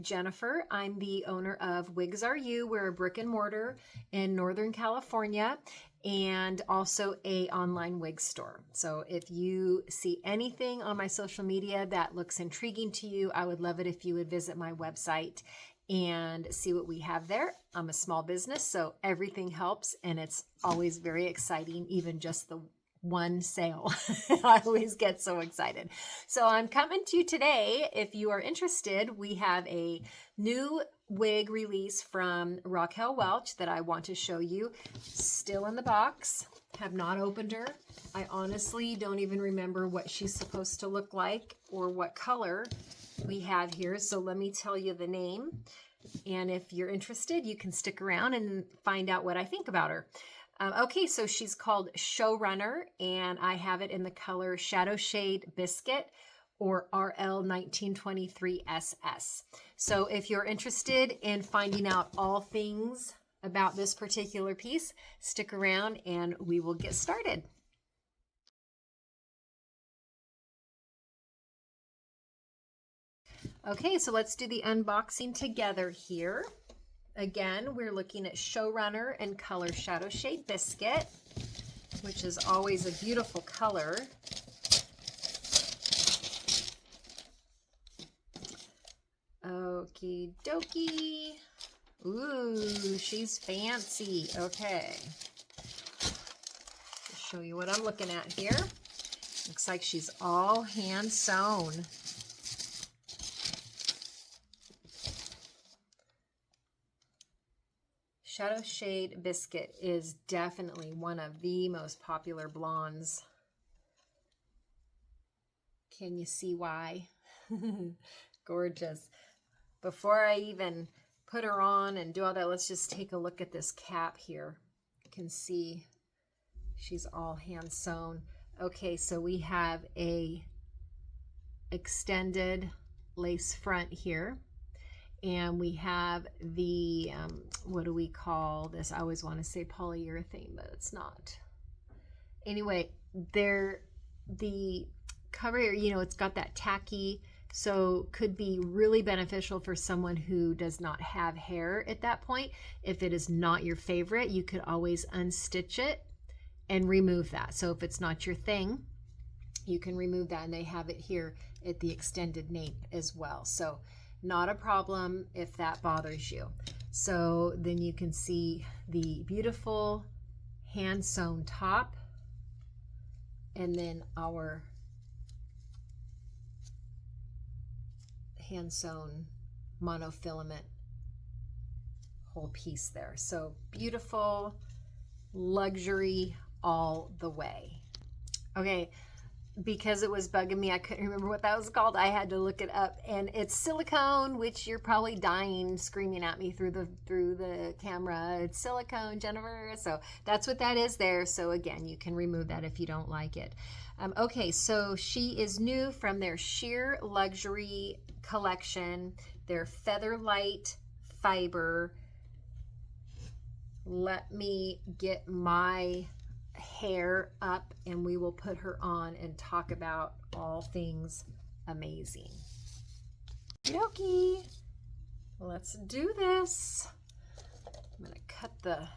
Jennifer. I'm the owner of Wigs Are You. We're a brick and mortar in Northern California and also a online wig store. So if you see anything on my social media that looks intriguing to you, I would love it if you would visit my website and see what we have there. I'm a small business, so everything helps, and it's always very exciting, even just the one sale. I always get so excited. So I'm coming to you today. If you are interested, we have a new wig release from Raquel Welch that I want to show you. Still in the box. Have not opened her. I honestly don't even remember what she's supposed to look like or what color we have here. So let me tell you the name. And if you're interested, you can stick around and find out what I think about her. Okay, so she's called Showrunner, and I have it in the color Shadow Shade Biscuit or RL1923 SS. So if you're interested in finding out all things about this particular piece, stick around and we will get started. Okay, so let's do the unboxing together here. Again, we're looking at Showrunner and color Shadow Shade Biscuit, which is always a beautiful color. Okie dokie. Ooh, she's fancy. Okay. I'll show you what I'm looking at here. Looks like she's all hand sewn. Shadow Shade Biscuit is definitely one of the most popular blondes. Can you see why? Gorgeous. Before I even put her on and do all that, let's just take a look at this cap here. You can see she's all hand sewn. Okay, so we have a extended lace front here. And we have the, what do we call this? I always want to say polyurethane, but it's not. Anyway, the cover, you know, it's got that tacky, so could be really beneficial for someone who does not have hair at that point. If it is not your favorite, you could always unstitch it and remove that. So if it's not your thing, you can remove that, and they have it here at the extended nape as well. So not a problem if that bothers you. So then you can see the beautiful hand sewn top, and then our hand sewn monofilament whole piece there. So beautiful luxury all the way. Okay. Because it was bugging me, I couldn't remember what that was called. I had to look it up, and it's silicone, which you're probably dying screaming at me through the camera. It's silicone, Jennifer. So that's what that is there. So again, you can remove that if you don't like it. Okay, so she is new from their Sheer Luxury collection, their Feather Light Fiber. Let me get my hair up and we will put her on and talk about all things amazing. Okie, let's do this. I'm going to cut the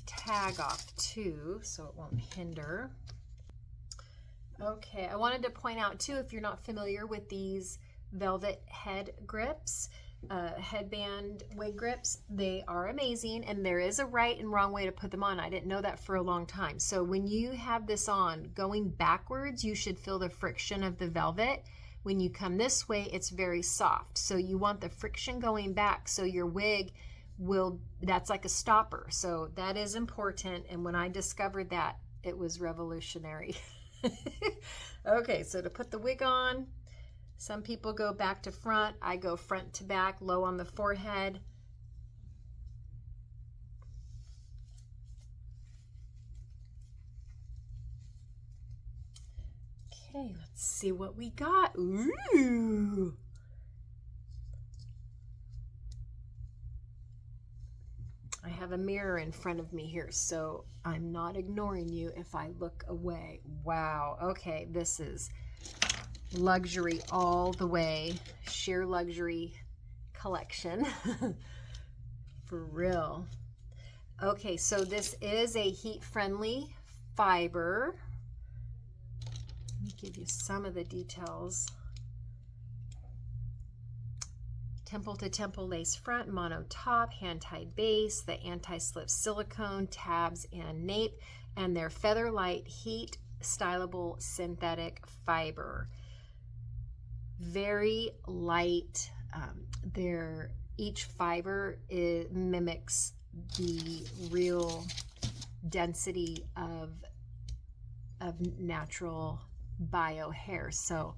tag off too so it won't hinder. Okay, I wanted to point out too, if you're not familiar with these velvet head grips, headband wig grips, they are amazing, and there is a right and wrong way to put them on. I didn't know that for a long time. So when you have this on going backwards, you should feel the friction of the velvet. When you come this way, it's very soft, so you want the friction going back so your wig will, that's like a stopper. So that is important, and when I discovered that, it was revolutionary. Okay, so to put the wig on, some people go back to front. I go front to back, low on the forehead. Okay, let's see what we got. Ooh. I have a mirror in front of me here, so I'm not ignoring you if I look away. Wow, okay, this is luxury all the way. Sheer luxury collection. For real. Okay, so this is a heat-friendly fiber. Let me give you some of the details. Temple to temple lace front, mono top, hand-tied base, the anti-slip silicone, tabs, and nape, and their feather light heat stylable synthetic fiber. Very light. Each fiber mimics the real density of natural bio hair. So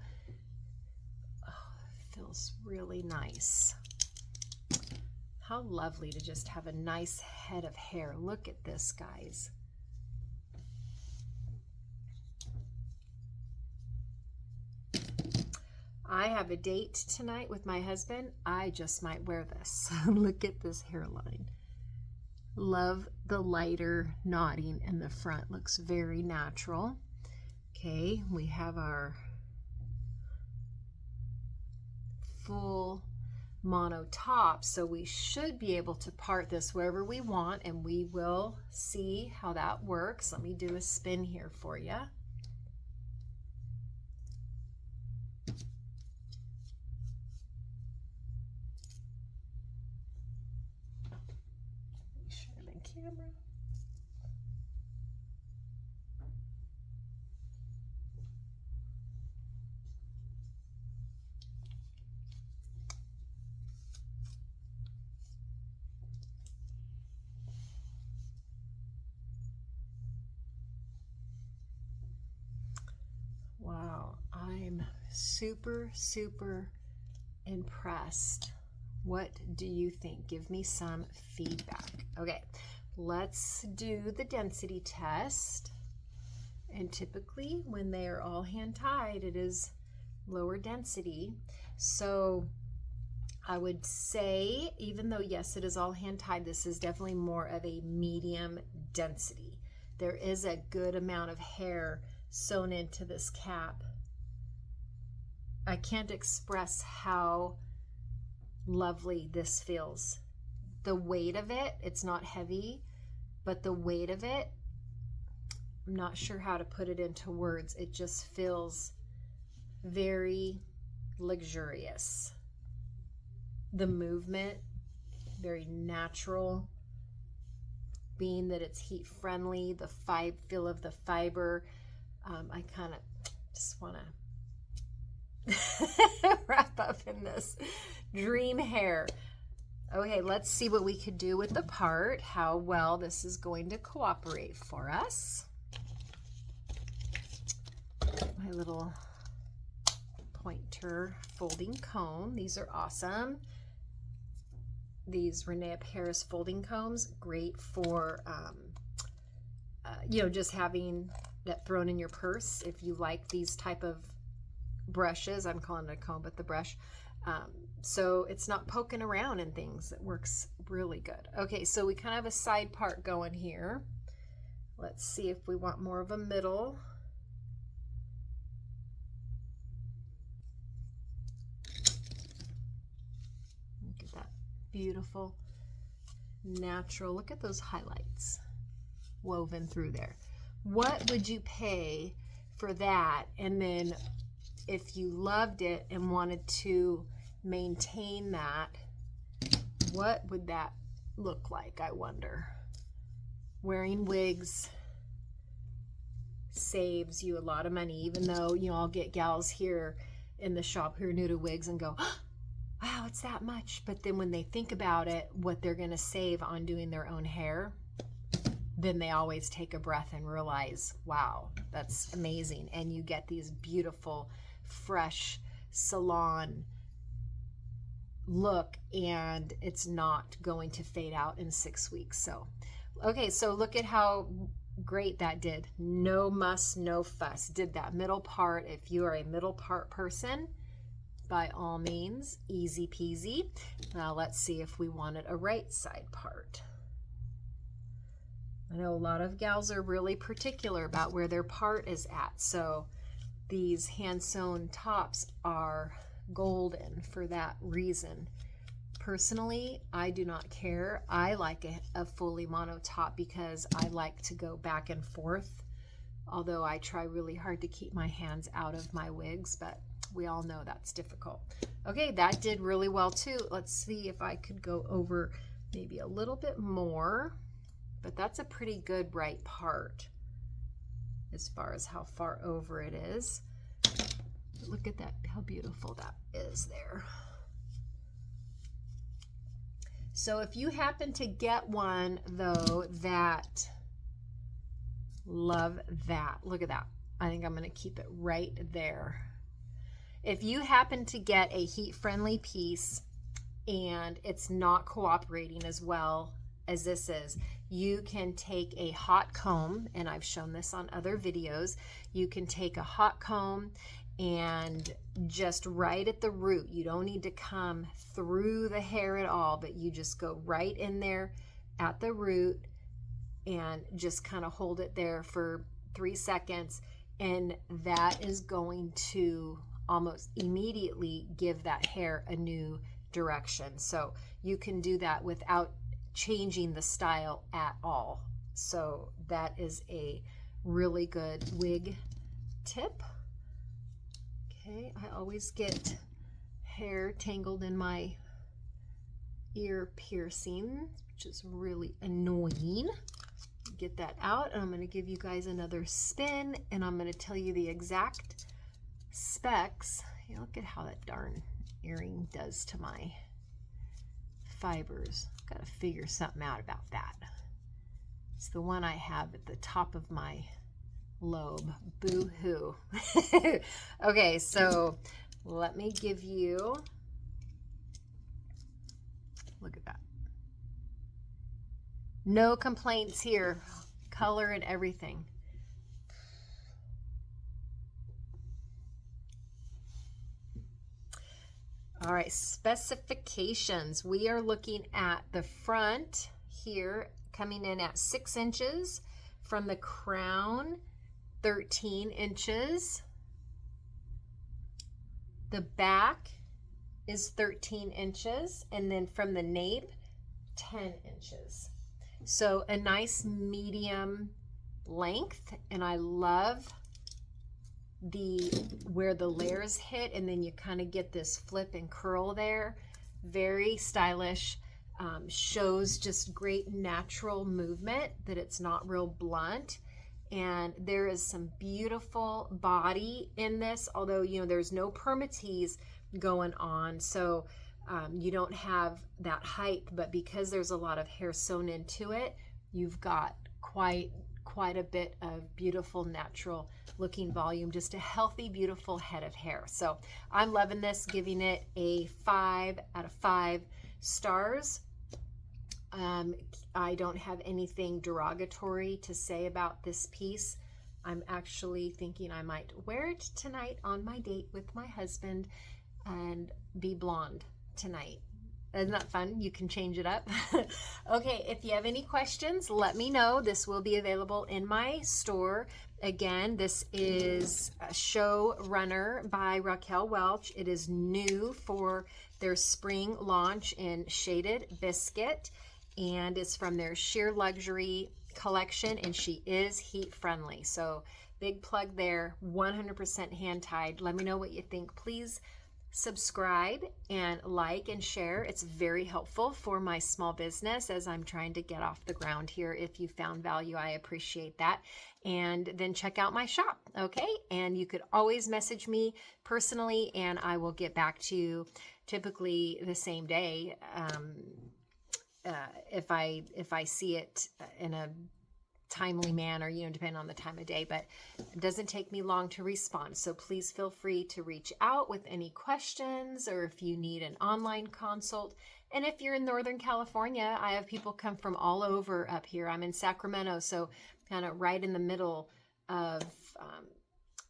it feels really nice. How lovely to just have a nice head of hair. Look at this, guys. I have a date tonight with my husband. I just might wear this. Look at this hairline. Love the lighter knotting in the front. Looks very natural. Okay, we have our full mono top, so we should be able to part this wherever we want, and we will see how that works. Let me do a spin here for you. Camera. Wow, I'm super, super impressed. What do you think? Give me some feedback. Okay. Let's do the density test. And typically when they are all hand tied, it is lower density. So I would say, even though yes, it is all hand tied, this is definitely more of a medium density. There is a good amount of hair sewn into this cap. I can't express how lovely this feels. The weight of it, it's not heavy, but the weight of it, I'm not sure how to put it into words. It just feels very luxurious. The movement, very natural, being that it's heat friendly, the feel of the fiber. I kind of just want to wrap up in this dream hair. Okay, let's see what we could do with the part, how well this is going to cooperate for us. My little pointer folding comb. These are awesome. These Nape Harris folding combs, great for, you know, just having that thrown in your purse. If you like these type of brushes, I'm calling it a comb, but the brush. So it's not poking around and things. It works really good. Okay, so we kind of have a side part going here. Let's see if we want more of a middle. Look at that beautiful, natural. Look at those highlights woven through there. What would you pay for that? And then if you loved it and wanted to maintain that, what would that look like, I wonder? Wearing wigs saves you a lot of money, even though, you know, I'll get gals here in the shop who are new to wigs and go, oh, wow, it's that much. But then when they think about it, what they're going to save on doing their own hair, then they always take a breath and realize, wow, that's amazing. And you get these beautiful, fresh salon look, and it's not going to fade out in 6 weeks. So, okay, so look at how great that did. No muss, no fuss. Did that middle part. If you are a middle part person, by all means, easy peasy. Now let's see if we wanted a right side part. I know a lot of gals are really particular about where their part is at, so these hand sewn tops are golden for that reason. Personally, I do not care. I like a fully mono top because I like to go back and forth, although I try really hard to keep my hands out of my wigs, but we all know that's difficult. Okay, that did really well too. Let's see if I could go over maybe a little bit more, but that's a pretty good right part as far as how far over it is. Look at that, how beautiful that is there. So if you happen to get one though that, love that, look at that. I think I'm gonna keep it right there. If you happen to get a heat-friendly piece and it's not cooperating as well as this is, you can take a hot comb, and I've shown this on other videos. You can take a hot comb and just right at the root. You don't need to come through the hair at all, but you just go right in there at the root and just kind of hold it there for 3 seconds, and that is going to almost immediately give that hair a new direction. So you can do that without changing the style at all. So that is a really good wig tip. Okay, I always get hair tangled in my ear piercing, which is really annoying. Get that out, and I'm going to give you guys another spin, and I'm going to tell you the exact specs. Yeah, look at how that darn earring does to my fibers. Got to figure something out about that. It's the one I have at the top of my lobe. Boo-hoo. Okay, so let me give you, look at that. No complaints here. Color and everything. All right, specifications. We are looking at the front here, coming in at 6 inches. From the crown, 13 inches. The back is 13 inches. And then from the nape, 10 inches. So a nice medium length. And I love where the layers hit, and then you kind of get this flip and curl there. Very stylish. Shows just great natural movement, that it's not real blunt. And there is some beautiful body in this, although, you know, there's no permatease going on, so you don't have that height, but because there's a lot of hair sewn into it, you've got quite a bit of beautiful natural looking volume, just a healthy, beautiful head of hair. So I'm loving this, giving it a 5 out of 5 stars. I don't have anything derogatory to say about this piece. I'm actually thinking I might wear it tonight on my date with my husband and be blonde tonight. Isn't that fun? You can change it up. Okay, if you have any questions, let me know. This will be available in my store. Again, this is a Show Runner by Raquel Welch. It is new for their spring launch in Shaded Biscuit, and it's from their Sheer Luxury collection, and she is heat friendly. So big plug there, 100% hand tied. Let me know what you think. Please subscribe and like and share. It's very helpful for my small business as I'm trying to get off the ground here. If you found value, I appreciate that. And then check out my shop, okay? And you could always message me personally, and I will get back to you typically the same day if I see it in a timely manner, you know, depending on the time of day, but it doesn't take me long to respond. So please feel free to reach out with any questions, or if you need an online consult. And if you're in Northern California, I have people come from all over up here. I'm in Sacramento, so kind of right in the middle of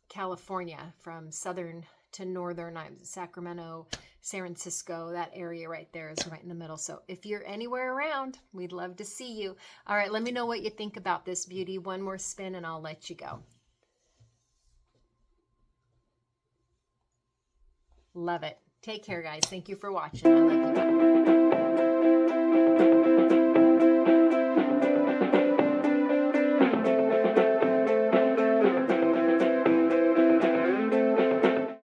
California, from southern to northern. I'm Sacramento, San Francisco, that area right there is right in the middle. So if you're anywhere around, we'd love to see you. All right, let me know what you think about this beauty. One more spin and I'll let you go. Love it. Take care, guys. Thank you for watching. I love you.